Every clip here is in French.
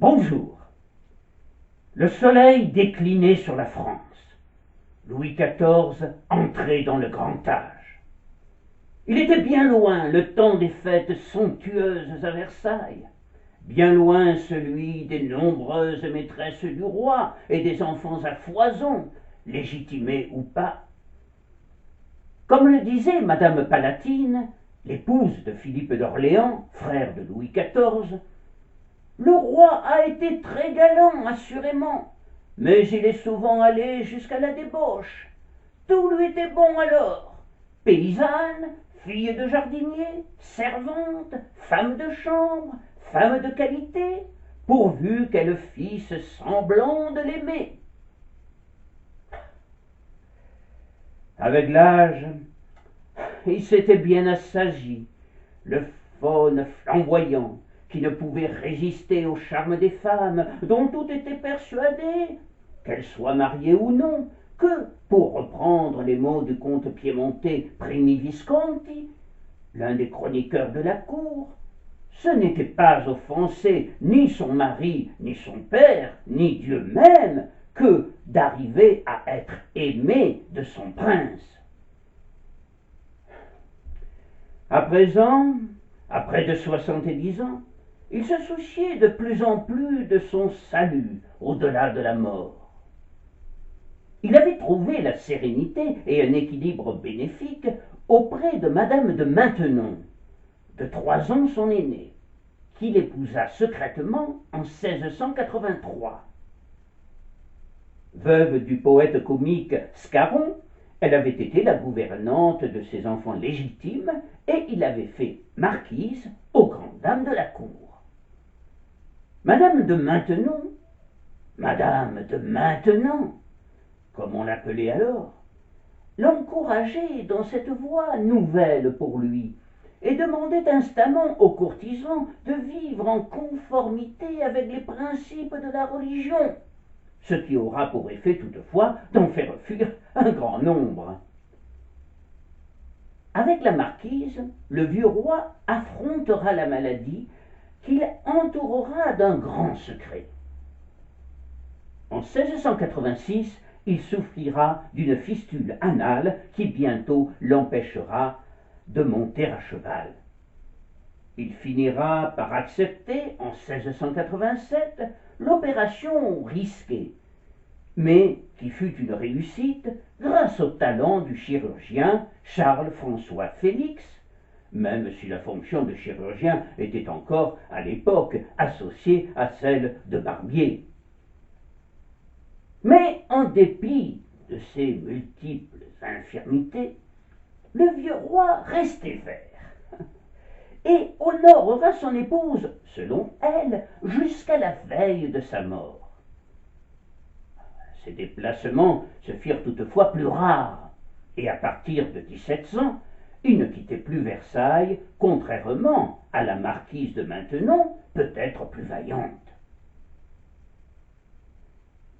Bonjour. Le soleil déclinait sur la France. Louis XIV entrait dans le grand âge. Il était bien loin le temps des fêtes somptueuses à Versailles, bien loin celui des nombreuses maîtresses du roi et des enfants à foison, légitimés ou pas. Comme le disait Madame Palatine, l'épouse de Philippe d'Orléans, frère de Louis XIV, le roi a été très galant, assurément, mais il est souvent allé jusqu'à la débauche. Tout lui était bon alors. Paysanne, fille de jardinier, servante, femme de chambre, femme de qualité, pourvu qu'elle fisse semblant de l'aimer. Avec l'âge, il s'était bien assagi, le faune flamboyant, qui ne pouvait résister au charme des femmes, dont tout était persuadé, qu'elles soient mariées ou non, que, pour reprendre les mots du comte piémontais Primi Visconti, l'un des chroniqueurs de la cour, ce n'était pas offenser ni son mari, ni son père, ni Dieu même, que d'arriver à être aimé de son prince. À présent, à près de 70 ans, il se souciait de plus en plus de son salut au-delà de la mort. Il avait trouvé la sérénité et un équilibre bénéfique auprès de Madame de Maintenon, de 3 ans son aînée, qu'il épousa secrètement en 1683. Veuve du poète comique Scarron, elle avait été la gouvernante de ses enfants légitimes et il avait fait marquise aux grandes dames de la cour. Madame de Maintenon, comme on l'appelait alors, l'encourageait dans cette voie nouvelle pour lui et demandait instamment aux courtisans de vivre en conformité avec les principes de la religion, ce qui aura pour effet toutefois d'en faire fuir un grand nombre. Avec la marquise, le vieux roi affrontera la maladie qu'il entourera d'un grand secret. En 1686, il souffrira d'une fistule anale qui bientôt l'empêchera de monter à cheval. Il finira par accepter en 1687 l'opération risquée, mais qui fut une réussite grâce au talent du chirurgien Charles-François Félix, même si la fonction de chirurgien était encore à l'époque associée à celle de barbier. Mais en dépit de ces multiples infirmités, le vieux roi restait vert et honorera son épouse, selon elle, jusqu'à la veille de sa mort. Ces déplacements se firent toutefois plus rares, et à partir de 1700, il ne quittait plus Versailles, contrairement à la marquise de Maintenon, peut-être plus vaillante.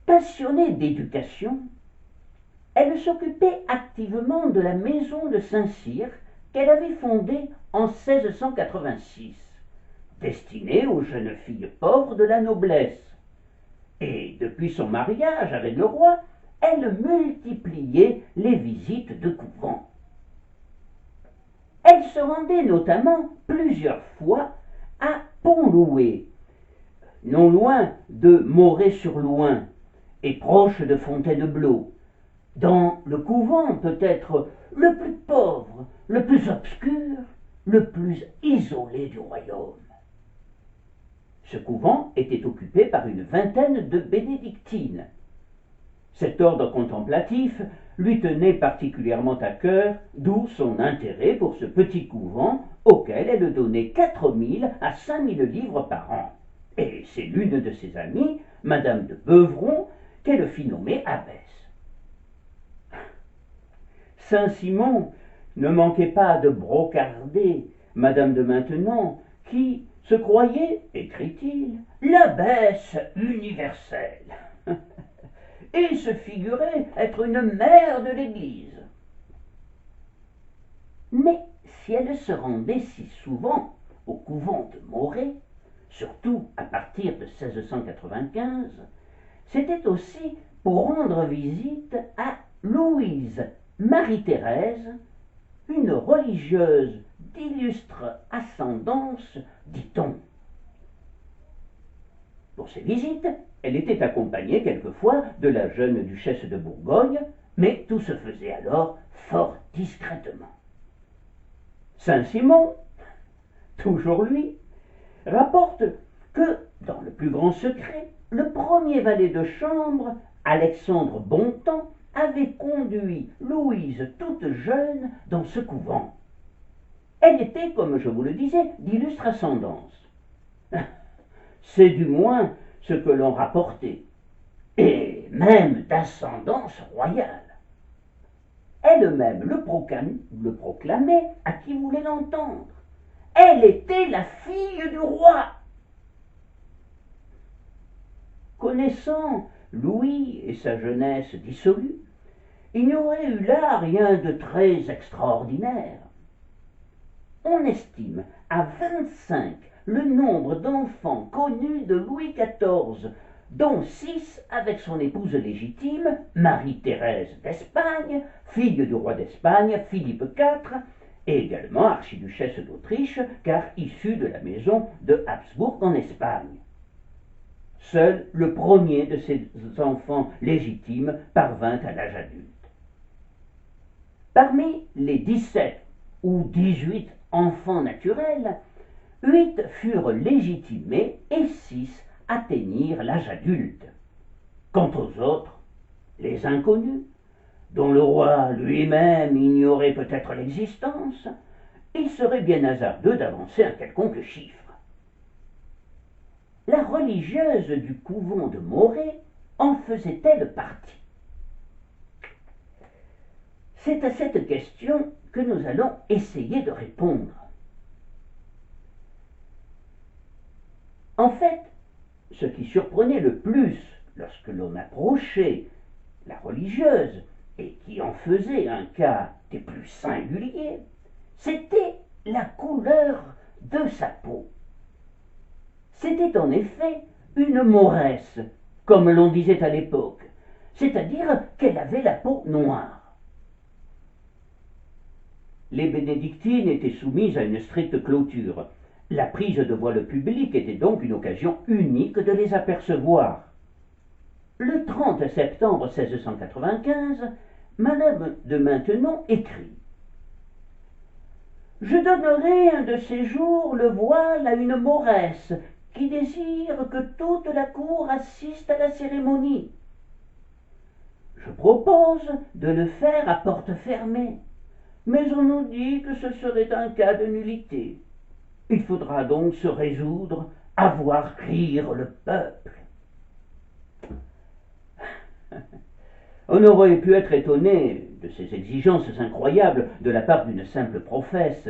Passionnée d'éducation, elle s'occupait activement de la maison de Saint-Cyr qu'elle avait fondée en 1686, destinée aux jeunes filles pauvres de la noblesse. Et depuis son mariage avec le roi, elle multipliait les visites de couvent. Elle se rendait notamment plusieurs fois à Pont-Loué, non loin de Moret-sur-Loing et proche de Fontainebleau, dans le couvent peut-être le plus pauvre, le plus obscur, le plus isolé du royaume. Ce couvent était occupé par une vingtaine de bénédictines. Cet ordre contemplatif lui tenait particulièrement à cœur, d'où son intérêt pour ce petit couvent auquel elle donnait 4000 à 5000 livres par an. Et c'est l'une de ses amies, Madame de Beuvron, qu'elle fit nommer abbesse. Saint-Simon ne manquait pas de brocarder Madame de Maintenon, qui se croyait, écrit-il, l'abbesse universelle, et se figurait être une mère de l'Église. Mais si elle se rendait si souvent au couvent de Moret, surtout à partir de 1695, c'était aussi pour rendre visite à Louise Marie-Thérèse, une religieuse d'illustre ascendance, dit-on. Pour ces visites, elle était accompagnée quelquefois de la jeune duchesse de Bourgogne, mais tout se faisait alors fort discrètement. Saint-Simon, toujours lui, rapporte que, dans le plus grand secret, le premier valet de chambre, Alexandre Bontemps, avait conduit Louise toute jeune dans ce couvent. Elle était, comme je vous le disais, d'illustre ascendance. C'est du moins ce que l'on rapportait, et même d'ascendance royale. Elle-même le proclamait à qui voulait l'entendre. Elle était la fille du roi. Connaissant Louis et sa jeunesse dissolue, il n'y aurait eu là rien de très extraordinaire. On estime à 25 le nombre d'enfants connus de Louis XIV, dont 6 avec son épouse légitime, Marie-Thérèse d'Espagne, fille du roi d'Espagne, Philippe IV, et également archiduchesse d'Autriche, car issue de la maison de Habsbourg en Espagne. Seul le premier de ces enfants légitimes parvint à l'âge adulte. Parmi les 17 ou 18 enfants naturels, 8 furent légitimés et 6 atteignirent l'âge adulte. Quant aux autres, les inconnus, dont le roi lui-même ignorait peut-être l'existence, il serait bien hasardeux d'avancer un quelconque chiffre. La religieuse du couvent de Morée en faisait-elle partie? C'est à cette question que nous allons essayer de répondre. En fait, ce qui surprenait le plus lorsque l'on approchait la religieuse et qui en faisait un cas des plus singuliers, c'était la couleur de sa peau. C'était en effet une mauresse, comme l'on disait à l'époque, c'est-à-dire qu'elle avait la peau noire. Les bénédictines étaient soumises à une stricte clôture. La prise de voile publique était donc une occasion unique de les apercevoir. Le 30 septembre 1695, Madame de Maintenon écrit « Je donnerai un de ces jours le voile à une mauresse qui désire que toute la cour assiste à la cérémonie. Je propose de le faire à porte fermée, mais on nous dit que ce serait un cas de nullité. Il faudra donc se résoudre à voir rire le peuple. » On aurait pu être étonné de ces exigences incroyables de la part d'une simple professe,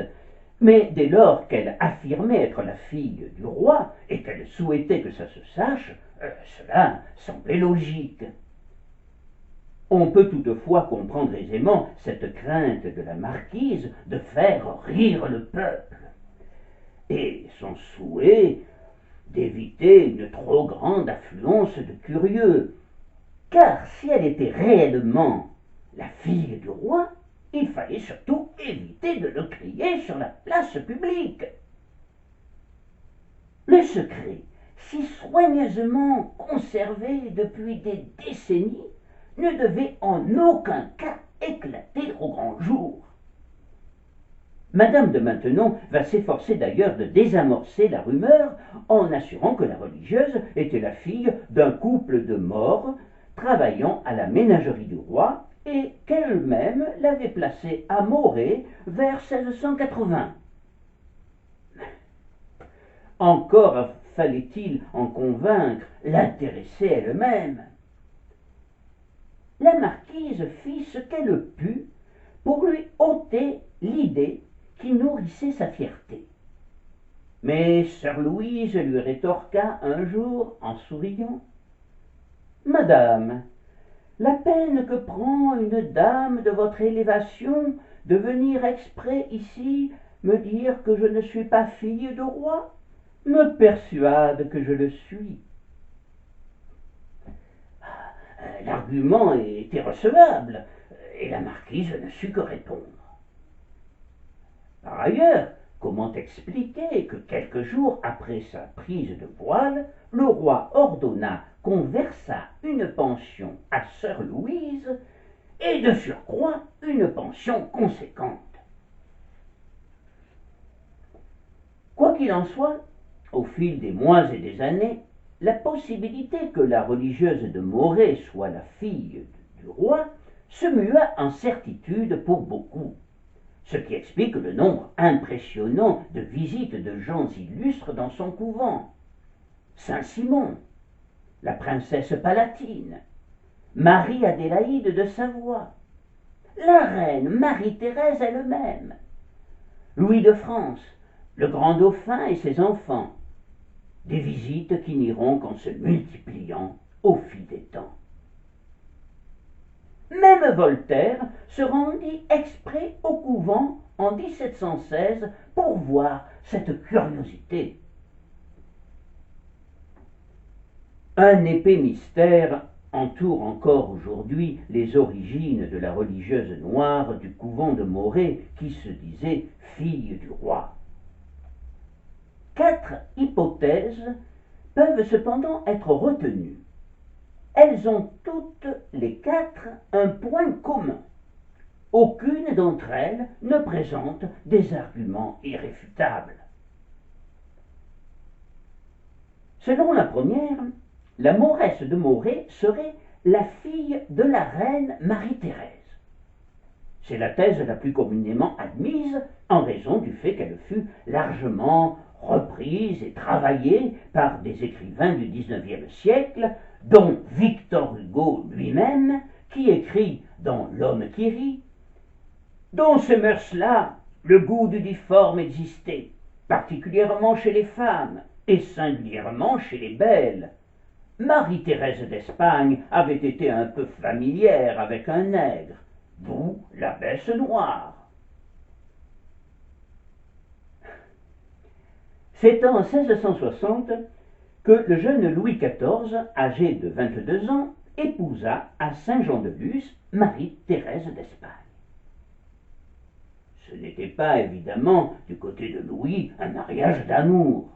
mais dès lors qu'elle affirmait être la fille du roi et qu'elle souhaitait que ça se sache, cela semblait logique. On peut toutefois comprendre aisément cette crainte de la marquise de faire rire le peuple, et son souhait d'éviter une trop grande affluence de curieux, car si elle était réellement la fille du roi, il fallait surtout éviter de le crier sur la place publique. Le secret, si soigneusement conservé depuis des décennies, ne devait en aucun cas éclater au grand jour. Madame de Maintenon va s'efforcer d'ailleurs de désamorcer la rumeur en assurant que la religieuse était la fille d'un couple de morts travaillant à la ménagerie du roi et qu'elle-même l'avait placée à Morée vers 1680. Encore fallait-il en convaincre l'intéressée elle-même. La marquise fit ce qu'elle put pour lui ôter l'idée qui nourrissait sa fierté. Mais sœur Louise lui rétorqua un jour en souriant « Madame, la peine que prend une dame de votre élévation de venir exprès ici me dire que je ne suis pas fille de roi me persuade que je le suis. L'argument était recevable, et la marquise ne sut que répondre. Par ailleurs, comment expliquer que quelques jours après sa prise de voile, le roi ordonna qu'on versât une pension à sœur Louise, et de surcroît une pension conséquente. Quoi qu'il en soit, au fil des mois et des années, la possibilité que la religieuse de Morée soit la fille du roi se mua en certitude pour beaucoup, ce qui explique le nombre impressionnant de visites de gens illustres dans son couvent. Saint-Simon, la princesse palatine, Marie-Adélaïde de Savoie, la reine Marie-Thérèse elle-même, Louis de France, le grand dauphin et ses enfants, des visites qui n'iront qu'en se multipliant au fil des temps. Même Voltaire se rendit exprès au couvent en 1716 pour voir cette curiosité. Un épais mystère entoure encore aujourd'hui les origines de la religieuse noire du couvent de Morée qui se disait fille du roi. 4 hypothèses peuvent cependant être retenues. Elles ont toutes les 4 un point commun. Aucune d'entre elles ne présente des arguments irréfutables. Selon la première, la Mauresse de Morée serait la fille de la reine Marie-Thérèse. C'est la thèse la plus communément admise en raison du fait qu'elle fut largement reprise et travaillée par des écrivains du XIXe siècle, dont Victor Hugo lui-même, qui écrit dans L'homme qui rit, « Dans ces mœurs-là, le goût du difforme existait, particulièrement chez les femmes, et singulièrement chez les belles. Marie-Thérèse d'Espagne avait été un peu familière avec un nègre, d'où l'abbesse noire. » C'est en 1660 que le jeune Louis XIV, âgé de 22 ans, épousa à Saint-Jean-de-Luz Marie-Thérèse d'Espagne. Ce n'était pas évidemment du côté de Louis un mariage d'amour.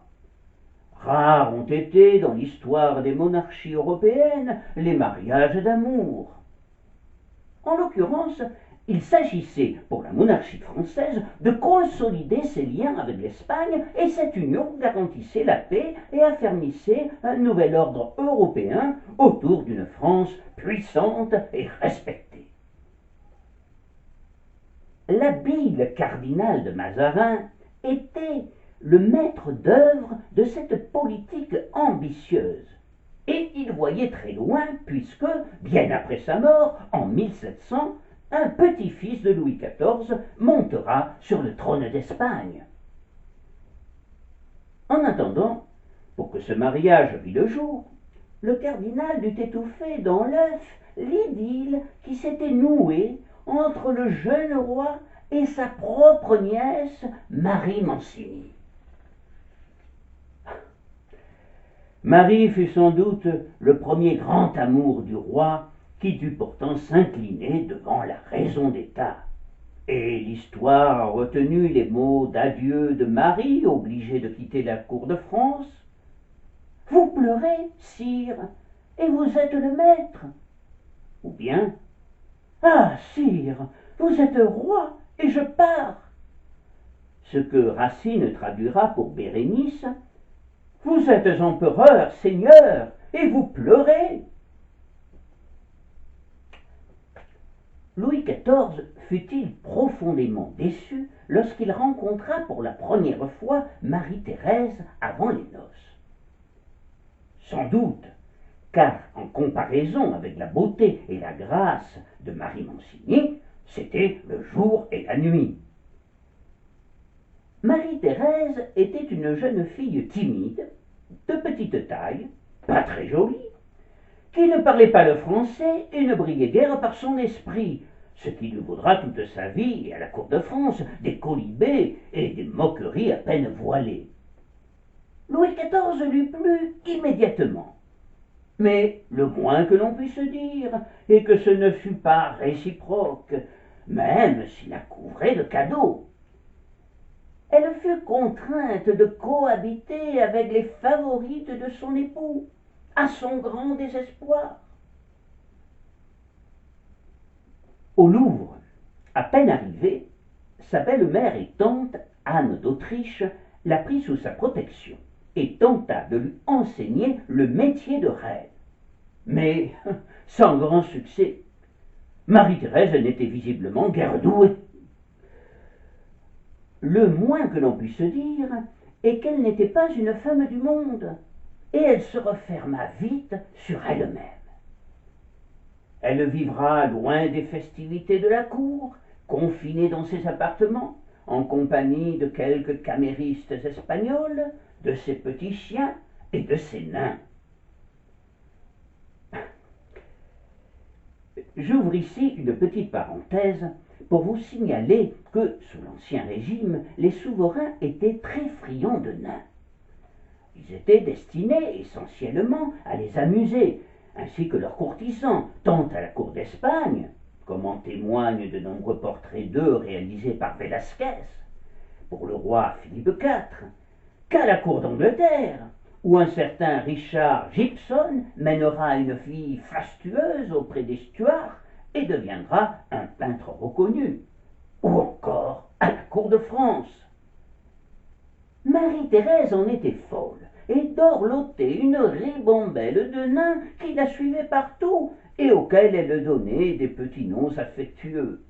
Rares ont été dans l'histoire des monarchies européennes les mariages d'amour. En l'occurrence, il s'agissait pour la monarchie française de consolider ses liens avec l'Espagne, et cette union garantissait la paix et affermissait un nouvel ordre européen autour d'une France puissante et respectée. L'habile cardinal de Mazarin était le maître d'œuvre de cette politique ambitieuse, et il voyait très loin puisque, bien après sa mort, en 1700, un petit-fils de Louis XIV montera sur le trône d'Espagne. En attendant, pour que ce mariage vît le jour, le cardinal dut étouffer dans l'œuf l'idylle qui s'était nouée entre le jeune roi et sa propre nièce Marie Mancini. Marie fut sans doute le premier grand amour du roi, qui dut pourtant s'incliner devant la raison d'État. Et l'histoire a retenu les mots d'adieu de Marie, obligée de quitter la cour de France. « Vous pleurez, sire, et vous êtes le maître. » Ou bien « Ah, sire, vous êtes roi, et je pars. » Ce que Racine traduira pour Bérénice « Vous êtes empereur, seigneur, et vous pleurez. » Louis XIV fut-il profondément déçu lorsqu'il rencontra pour la première fois Marie-Thérèse avant les noces. Sans doute, car en comparaison avec la beauté et la grâce de Marie Mancini, c'était le jour et la nuit. Marie-Thérèse était une jeune fille timide, de petite taille, pas très jolie, qui ne parlait pas le français et ne brillait guère par son esprit, ce qui lui vaudra toute sa vie, à la cour de France, des quolibets et des moqueries à peine voilées. Louis XIV lui plut immédiatement. Mais le moins que l'on puisse dire est que ce ne fut pas réciproque, même s'il la couvrait de cadeaux. Elle fut contrainte de cohabiter avec les favorites de son époux, à son grand désespoir. Au Louvre, à peine arrivée, sa belle-mère et tante, Anne d'Autriche, la prit sous sa protection et tenta de lui enseigner le métier de reine. Mais sans grand succès. Marie-Thérèse n'était visiblement guère douée. Le moins que l'on puisse dire est qu'elle n'était pas une femme du monde, et elle se referma vite sur elle-même. Elle vivra loin des festivités de la cour, confinée dans ses appartements, en compagnie de quelques caméristes espagnols, de ses petits chiens et de ses nains. J'ouvre ici une petite parenthèse pour vous signaler que, sous l'Ancien Régime, les souverains étaient très friands de nains. Ils étaient destinés essentiellement à les amuser, ainsi que leurs courtisans, tant à la cour d'Espagne, comme en témoignent de nombreux portraits d'eux réalisés par Velázquez, pour le roi Philippe IV, qu'à la cour d'Angleterre, où un certain Richard Gibson mènera une fille fastueuse auprès des Stuarts et deviendra un peintre reconnu, ou encore à la cour de France. Marie-Thérèse en était folle et dorlotait une ribambelle de nains qui la suivaient partout et auxquels elle donnait des petits noms affectueux.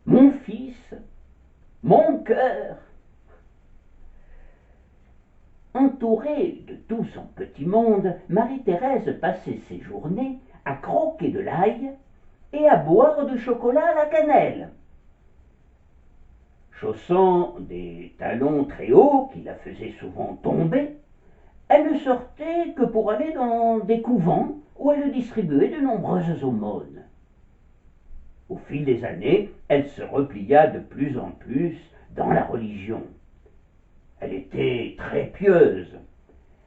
Mon fils, mon cœur. Entourée de tout son petit monde, Marie-Thérèse passait ses journées à croquer de l'ail et à boire du chocolat à la cannelle. Chaussant des talons très hauts qui la faisaient souvent tomber, elle ne sortait que pour aller dans des couvents où elle distribuait de nombreuses aumônes. Au fil des années, elle se replia de plus en plus dans la religion. Elle était très pieuse.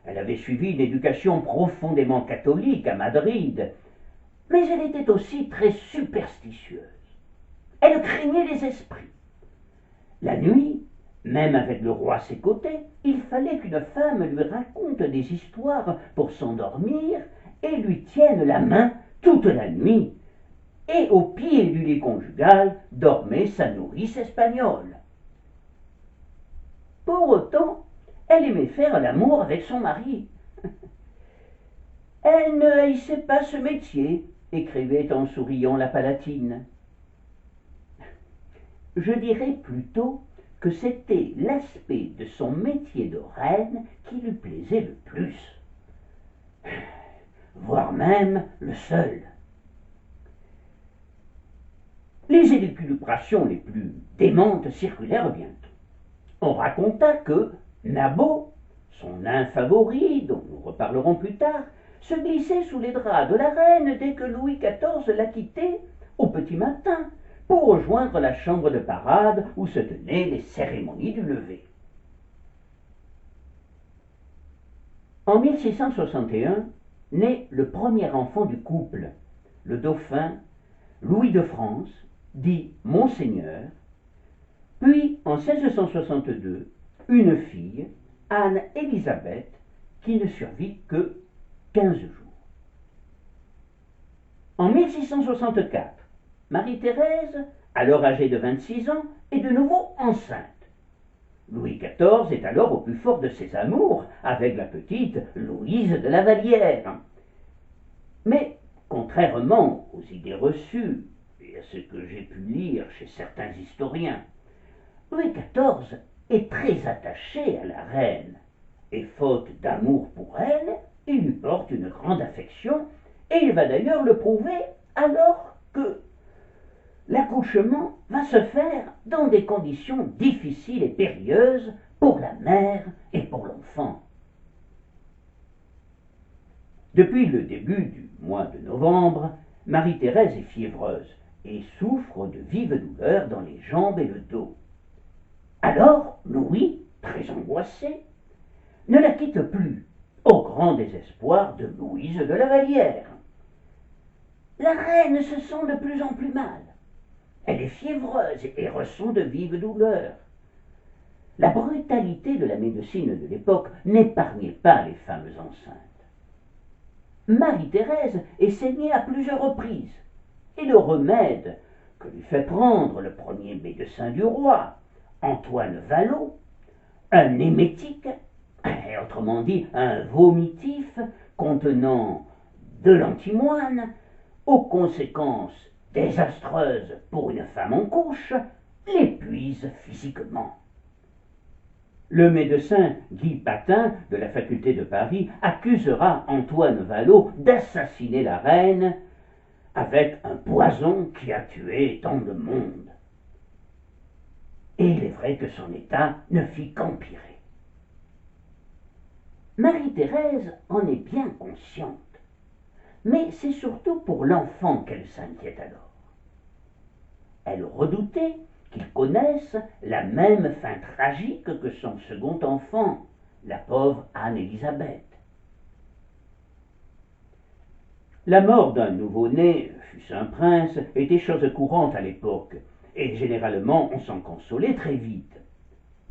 Elle avait suivi une éducation profondément catholique à Madrid, mais elle était aussi très superstitieuse. Elle craignait les esprits. La nuit, même avec le roi à ses côtés, il fallait qu'une femme lui raconte des histoires pour s'endormir et lui tienne la main toute la nuit. Et au pied du lit conjugal dormait sa nourrice espagnole. Pour autant, elle aimait faire l'amour avec son mari. Elle ne haïssait pas ce métier, écrivait en souriant la Palatine. Je dirais plutôt que c'était l'aspect de son métier de reine qui lui plaisait le plus, voire même le seul. Les élucubrations les plus démentes circulèrent bientôt. On raconta que Nabot, son nain favori, dont nous reparlerons plus tard, se glissait sous les draps de la reine dès que Louis XIV la quittait au petit matin pour rejoindre la chambre de parade où se tenaient les cérémonies du lever. En 1661 naît le premier enfant du couple, le dauphin Louis de France, dit Monseigneur, puis en 1662, une fille, Anne-Élisabeth, qui ne survit que 15 jours. En 1664, Marie-Thérèse, alors âgée de 26 ans, est de nouveau enceinte. Louis XIV est alors au plus fort de ses amours avec la petite Louise de la Vallière. Mais, contrairement aux idées reçues et à ce que j'ai pu lire chez certains historiens, Louis XIV est très attaché à la reine, et faute d'amour pour elle, il lui porte une grande affection, et il va d'ailleurs le prouver alors que l'accouchement va se faire dans des conditions difficiles et périlleuses pour la mère et pour l'enfant. Depuis le début du mois de novembre, Marie-Thérèse est fiévreuse et souffre de vives douleurs dans les jambes et le dos. Alors, Louis, très angoissé, ne la quitte plus, au grand désespoir de Louise de la Vallière. La reine se sent de plus en plus mal. Elle est fiévreuse et ressent de vives douleurs. La brutalité de la médecine de l'époque n'épargnait pas les femmes enceintes. Marie-Thérèse est saignée à plusieurs reprises, et le remède que lui fait prendre le premier médecin du roi, Antoine Vallot, un émétique, autrement dit un vomitif contenant de l'antimoine, aux conséquences désastreuses pour une femme en couche, l'épuise physiquement. Le médecin Guy Patin de la faculté de Paris accusera Antoine Vallot d'assassiner la reine avec un poison qui a tué tant de monde. Et il est vrai que son état ne fit qu'empirer. Marie-Thérèse en est bien consciente, mais c'est surtout pour l'enfant qu'elle s'inquiète alors. Elle redoutait qu'il connaisse la même fin tragique que son second enfant, la pauvre Anne-Élisabeth. La mort d'un nouveau-né, fût-ce un prince, était chose courante à l'époque, et généralement on s'en consolait très vite.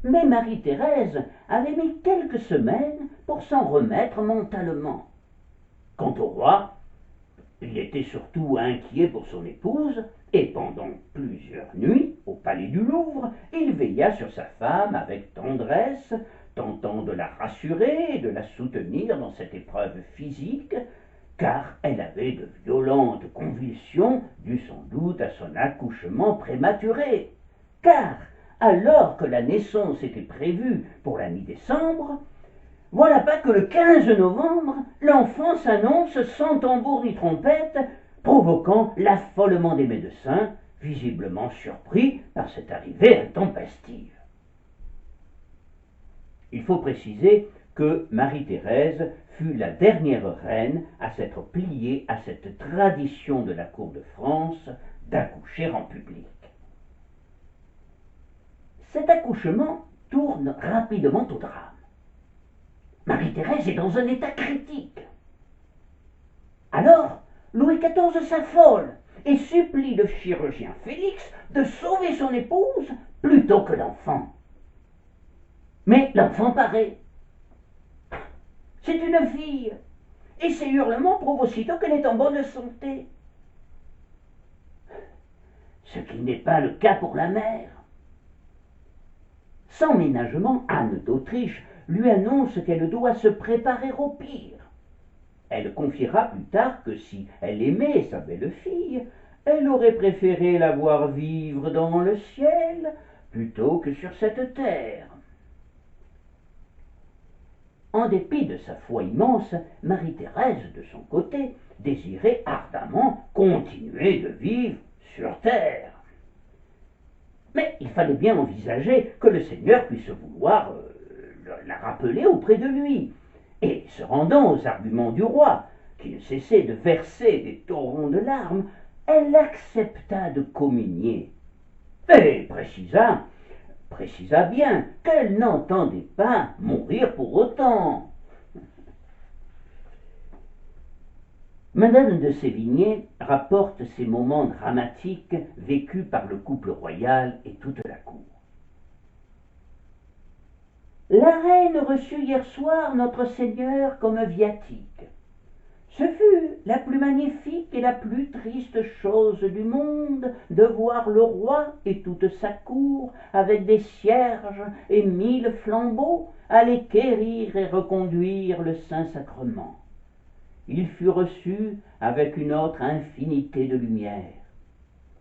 Mais Marie-Thérèse avait mis quelques semaines pour s'en remettre mentalement. Quant au roi, il était surtout inquiet pour son épouse, et pendant plusieurs nuits, au palais du Louvre, il veilla sur sa femme avec tendresse, tentant de la rassurer et de la soutenir dans cette épreuve physique, car elle avait de violentes convulsions dues sans doute à son accouchement prématuré. Car, alors que la naissance était prévue pour la mi-décembre, voilà pas que le 15 novembre, l'enfant s'annonce sans tambour ni trompette, provoquant l'affolement des médecins, visiblement surpris par cette arrivée intempestive. Il faut préciser que Marie-Thérèse fut la dernière reine à s'être pliée à cette tradition de la cour de France d'accoucher en public. Cet accouchement tourne rapidement au drame. Marie-Thérèse est dans un état critique. Alors, Louis XIV s'affole et supplie le chirurgien Félix de sauver son épouse plutôt que l'enfant. Mais l'enfant paraît. C'est une fille, et ses hurlements prouvent aussitôt qu'elle est en bonne santé. Ce qui n'est pas le cas pour la mère. Sans ménagement, Anne d'Autriche lui annonce qu'elle doit se préparer au pire. Elle confiera plus tard que si elle aimait sa belle-fille, elle aurait préféré la voir vivre dans le ciel plutôt que sur cette terre. En dépit de sa foi immense, Marie-Thérèse, de son côté, désirait ardemment continuer de vivre sur terre. Mais il fallait bien envisager que le Seigneur puisse vouloir la rappeler auprès de lui. Et se rendant aux arguments du roi, qui ne cessait de verser des torrents de larmes, elle accepta de communier. Et précisa bien qu'elle n'entendait pas mourir pour autant. Madame de Sévigné rapporte ces moments dramatiques vécus par le couple royal et toute la cour. La reine reçut hier soir notre Seigneur comme viatique. Ce fut la plus magnifique et la plus triste chose du monde de voir le roi et toute sa cour, avec des cierges et 1000 flambeaux, aller quérir et reconduire le Saint-Sacrement. Il fut reçu avec une autre infinité de lumière.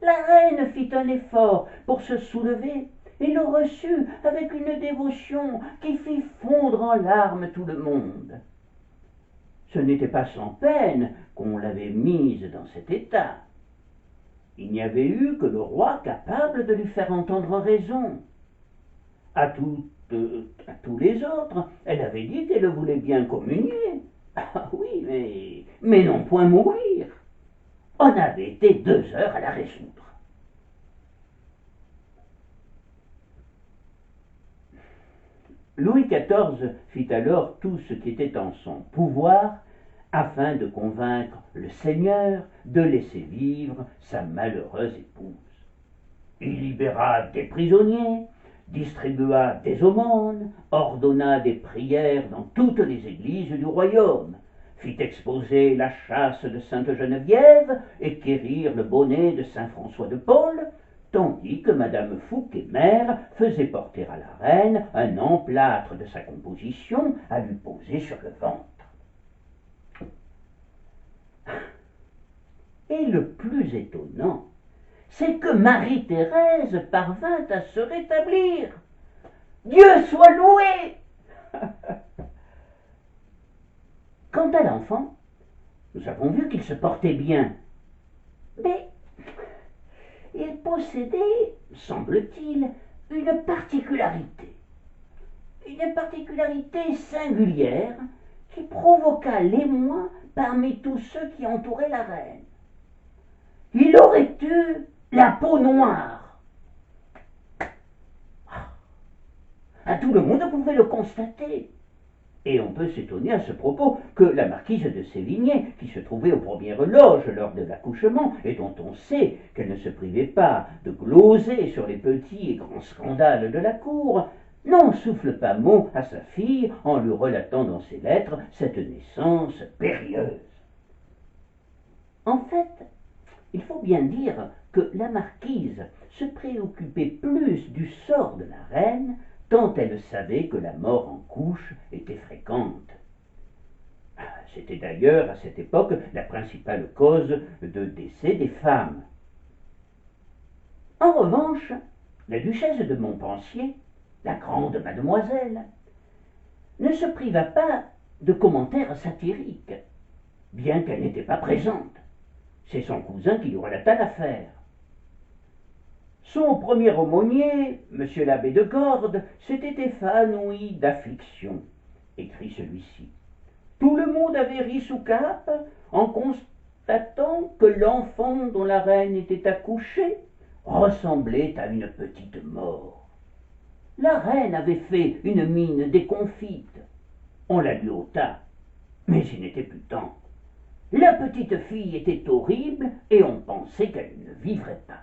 La reine fit un effort pour se soulever et le reçut avec une dévotion qui fit fondre en larmes tout le monde. Ce n'était pas sans peine qu'on l'avait mise dans cet état. Il n'y avait eu que le roi capable de lui faire entendre raison. À tous les autres, elle avait dit qu'elle voulait bien communier. Ah oui, mais non point mourir. On avait été 2 heures à la résoudre. Louis XIV fit alors tout ce qui était en son pouvoir afin de convaincre le seigneur de laisser vivre sa malheureuse épouse. Il libéra des prisonniers, distribua des aumônes, ordonna des prières dans toutes les églises du royaume, fit exposer la châsse de Sainte-Geneviève et quérir le bonnet de saint François de Paule, tandis que madame Fouquet mère faisait porter à la reine un emplâtre de sa composition à lui poser sur le ventre. Et le plus étonnant, c'est que Marie-Thérèse parvint à se rétablir. Dieu soit loué! Quant à l'enfant, nous avons vu qu'il se portait bien, mais il possédait, semble-t-il, une particularité singulière qui provoqua l'émoi parmi tous ceux qui entouraient la reine. Il aurait eu la peau noire. Tout le monde pouvait le constater. Et on peut s'étonner à ce propos que la marquise de Sévigné, qui se trouvait aux premières loges lors de l'accouchement, et dont on sait qu'elle ne se privait pas de gloser sur les petits et grands scandales de la cour, n'en souffle pas mot à sa fille en lui relatant dans ses lettres cette naissance périlleuse. En fait, il faut bien dire que la marquise se préoccupait plus du sort de la reine, tant elle savait que la mort en couche était fréquente. C'était d'ailleurs à cette époque la principale cause de décès des femmes. En revanche, la duchesse de Montpensier, la grande mademoiselle, ne se priva pas de commentaires satiriques, bien qu'elle n'était pas présente. C'est son cousin qui lui relata l'affaire. Son premier aumônier, M. l'abbé de Gordes, s'était évanoui d'affliction, écrit celui-ci. Tout le monde avait ri sous cape en constatant que l'enfant dont la reine était accouchée ressemblait à une petite mort. La reine avait fait une mine déconfite. On la lui ôta, mais il n'était plus temps. La petite fille était horrible et on pensait qu'elle ne vivrait pas.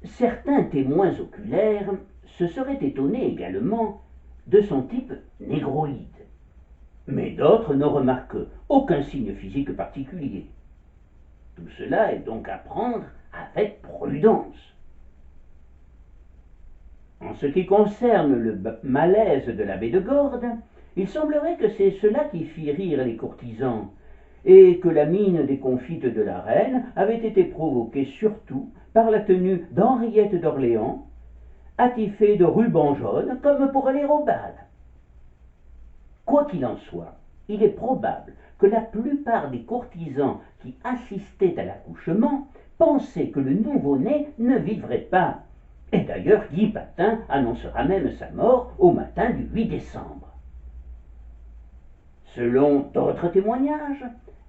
Certains témoins oculaires se seraient étonnés également de son type négroïde, mais d'autres ne remarquent aucun signe physique particulier. Tout cela est donc à prendre avec prudence. En ce qui concerne le malaise de l'abbé de Gordes, il semblerait que c'est cela qui fit rire les courtisans, et que la mine déconfite de la reine avait été provoquée surtout par la tenue d'Henriette d'Orléans, attifée de rubans jaunes comme pour aller au bal. Quoi qu'il en soit, il est probable que la plupart des courtisans qui assistaient à l'accouchement pensaient que le nouveau-né ne vivrait pas, et d'ailleurs Guy Patin annoncera même sa mort au matin du 8 décembre. Selon d'autres témoignages,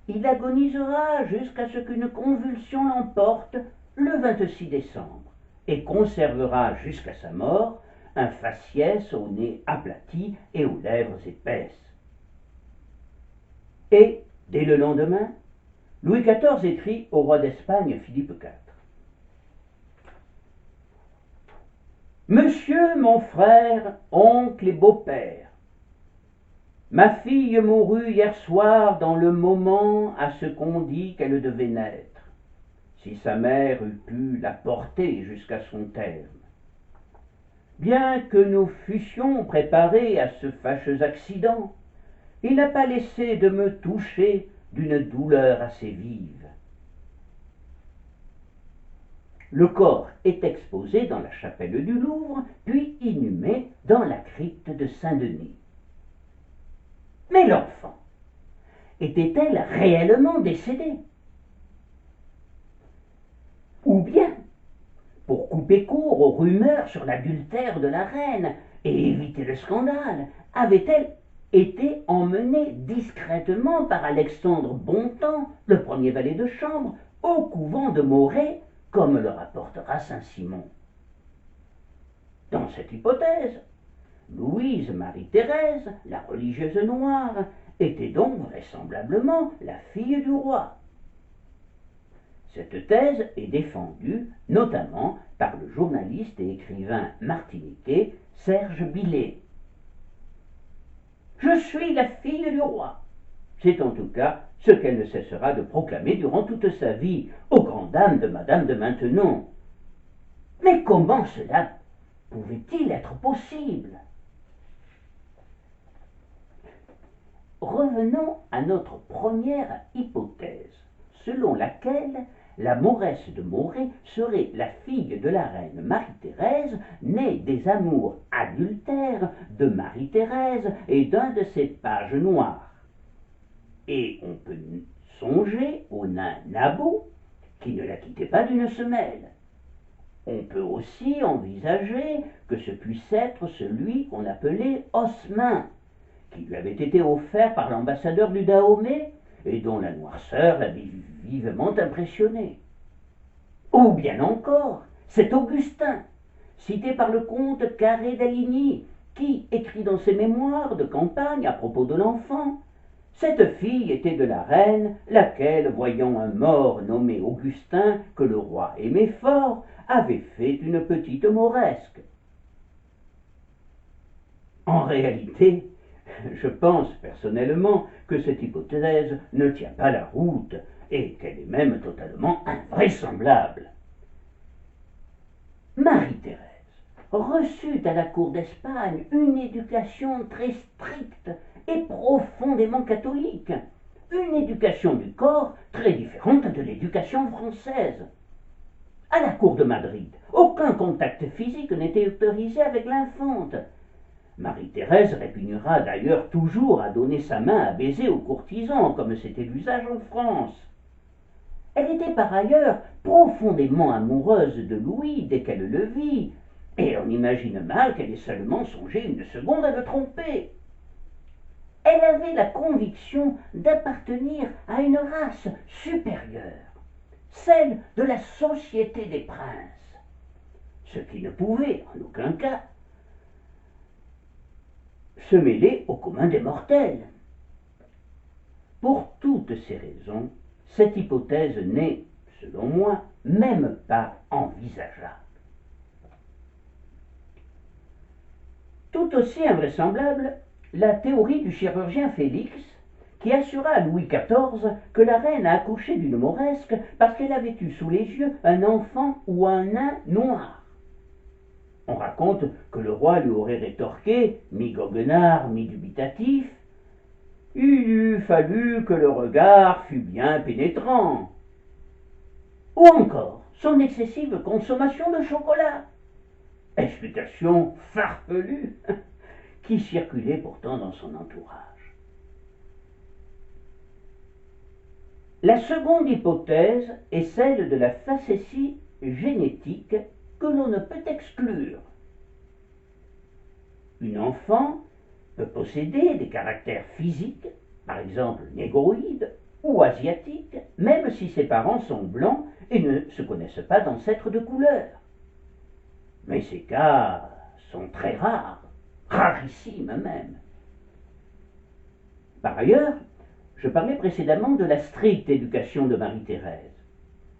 il agonisera jusqu'à ce qu'une convulsion l'emporte le 26 décembre et conservera jusqu'à sa mort un faciès au nez aplati et aux lèvres épaisses. Et, dès le lendemain, Louis XIV écrit au roi d'Espagne Philippe IV. Monsieur mon frère, oncle et beau-père, ma fille mourut hier soir dans le moment à ce qu'on dit qu'elle devait naître, si sa mère eût pu la porter jusqu'à son terme. Bien que nous fussions préparés à ce fâcheux accident, il n'a pas laissé de me toucher d'une douleur assez vive. Le corps est exposé dans la chapelle du Louvre, puis inhumé dans la crypte de Saint-Denis. Mais l'enfant, était-elle réellement décédée? Ou bien, pour couper court aux rumeurs sur l'adultère de la reine et éviter le scandale, avait-elle été emmenée discrètement par Alexandre Bontemps, le premier valet de chambre, au couvent de Morée, comme le rapportera Saint-Simon? Dans cette hypothèse, Louise Marie-Thérèse, la religieuse noire, était donc vraisemblablement la fille du roi. Cette thèse est défendue notamment par le journaliste et écrivain martiniquais Serge Billet. « Je suis la fille du roi », c'est en tout cas ce qu'elle ne cessera de proclamer durant toute sa vie, aux grandes dames de Madame de Maintenon. Mais comment cela pouvait-il être possible? Revenons à notre première hypothèse, selon laquelle la Mauresse de Morée serait la fille de la reine Marie-Thérèse, née des amours adultères de Marie-Thérèse et d'un de ses pages noirs. Et on peut songer au nain Nabot, qui ne la quittait pas d'une semelle. On peut aussi envisager que ce puisse être celui qu'on appelait Osmin, qui lui avait été offert par l'ambassadeur du Dahomey et dont la noirceur l'avait vivement impressionné. Ou bien encore, c'est Augustin, cité par le comte Carré d'Aligny, qui écrit dans ses mémoires de campagne à propos de l'enfant: cette fille était de la reine, laquelle, voyant un mort nommé Augustin, que le roi aimait fort, avait fait une petite mauresque. En réalité, je pense personnellement que cette hypothèse ne tient pas la route et qu'elle est même totalement invraisemblable. Marie-Thérèse reçut à la cour d'Espagne une éducation très stricte et profondément catholique, une éducation du corps très différente de l'éducation française. À la cour de Madrid, aucun contact physique n'était autorisé avec l'infante. Marie-Thérèse répugnera d'ailleurs toujours à donner sa main à baiser aux courtisans, comme c'était l'usage en France. Elle était par ailleurs profondément amoureuse de Louis dès qu'elle le vit, et on imagine mal qu'elle ait seulement songé une seconde à le tromper. Elle avait la conviction d'appartenir à une race supérieure, celle de la société des princes, ce qui ne pouvait en aucun cas se mêler au commun des mortels. Pour toutes ces raisons, cette hypothèse n'est, selon moi, même pas envisageable. Tout aussi invraisemblable, la théorie du chirurgien Félix, qui assura à Louis XIV que la reine a accouché d'une mauresque parce qu'elle avait eu sous les yeux un enfant ou un nain noir. On raconte que le roi lui aurait rétorqué, mi-goguenard, mi-dubitatif: « Il eût fallu que le regard fût bien pénétrant. » Ou encore son excessive consommation de chocolat. Explication farfelue qui circulait pourtant dans son entourage. La seconde hypothèse est celle de la facétie génétique que l'on ne peut exclure. Une enfant peut posséder des caractères physiques, par exemple négroïdes ou asiatiques, même si ses parents sont blancs et ne se connaissent pas d'ancêtres de couleur. Mais ces cas sont très rares, rarissimes même. Par ailleurs, je parlais précédemment de la stricte éducation de Marie-Thérèse.